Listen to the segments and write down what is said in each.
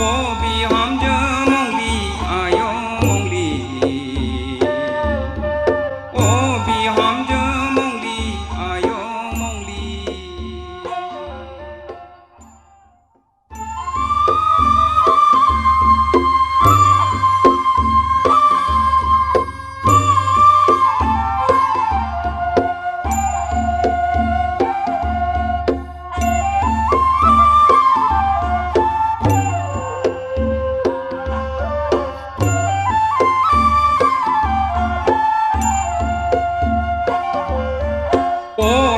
बिहामजो मंग्लि आय मंग्लि ओ बिहामजो मंग्लि आय मंग्लि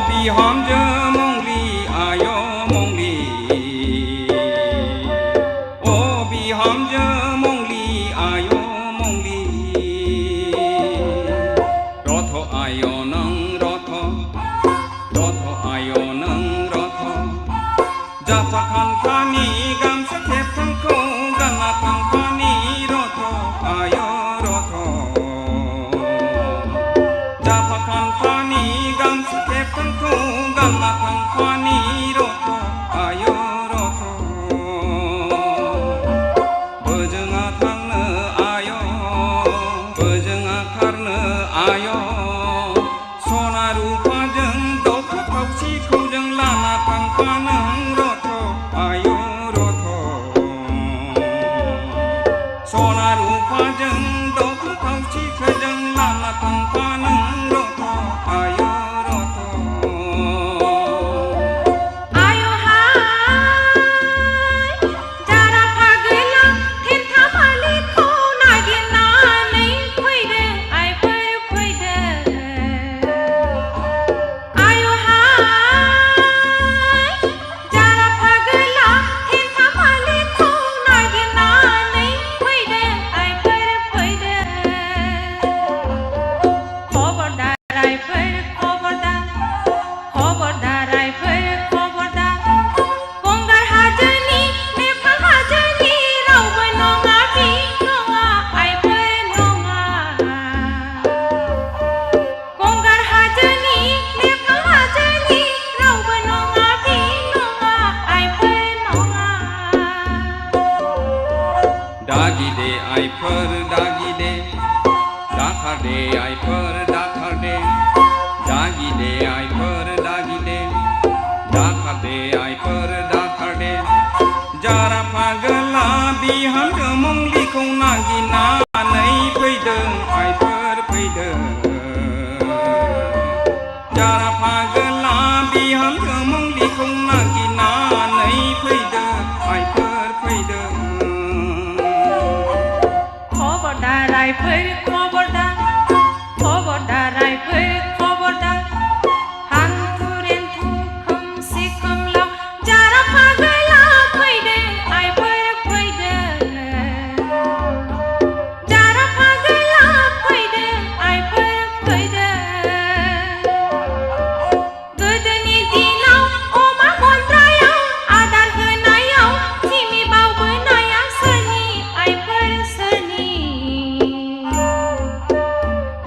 बिहामजो मंग्लि आय मंग्लि ओ बिहामजो मंग्लि आय मंग्लि रथ आय नों रथ आय नों रथ जाफा खान्थानि गामसा खेबथामखौ गानना थांफानि रथ आय रथ जाफा खान्थानि गामसा खेबथामखौ गानना थांफानि रथ आय रथ बोजोङा थांनो आय बोजोङा खारनो आय सना रुफाजों दखा थावसिखौ जों लाना थांफानो रथ आय रथ सना रुफाजों दखा थावसिखौ जों लाना थांफानो रथ आय दागि दे आइफोर दागि दे दाखार दे आइफोर दाखार दे दागि दे आइफोर दागि दे दाखार दे आइफोर दाखार दे जारा फागोला बिहामजो मंग्लिखौ नागिरनानै फैदों आइफोर फैदों जारा फागोला बिहामजो मंग्लिखौ नागिरनानै फैदों आइफोर फैदों खबरदार खबरदार खबरदार हान्थु रेन्थु खोमसि खोमलाव जारा फागोला फैदों आइफोर फैदों जारा फागोला फैदों आइफोर फैदों गोदोनि दिनाव अमा गन्द्रायाव आदार होनायाव थिमि बावबोनाया सोरनि आइफोर सोरनि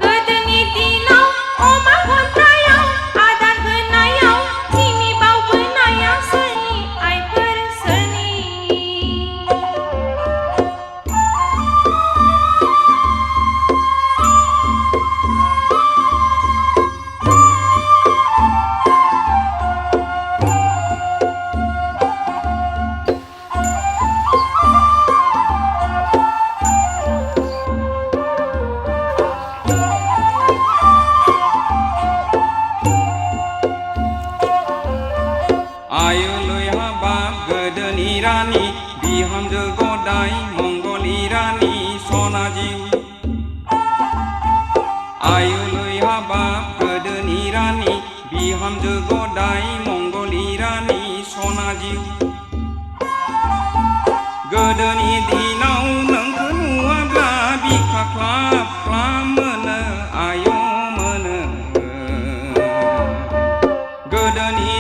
गोदोनि दिनाव अमा गन्द्रायाव आदार होनायाव थिमि बावबोनाया सोरनि आइफोर सोरनि आयोलै हाबाब गोदोनि रानि बिहामजो गदाय मंगलि रानि सना जिउ आयोलै हाबाब गोदोनि रानि बिहामजो गदाय मंगलि रानि सना जिउ गोदोनि दिनाव नोंखौ नुवाब्ला बिखा ख्लाब ख्लाब मोनो आय मोनो गोदोनि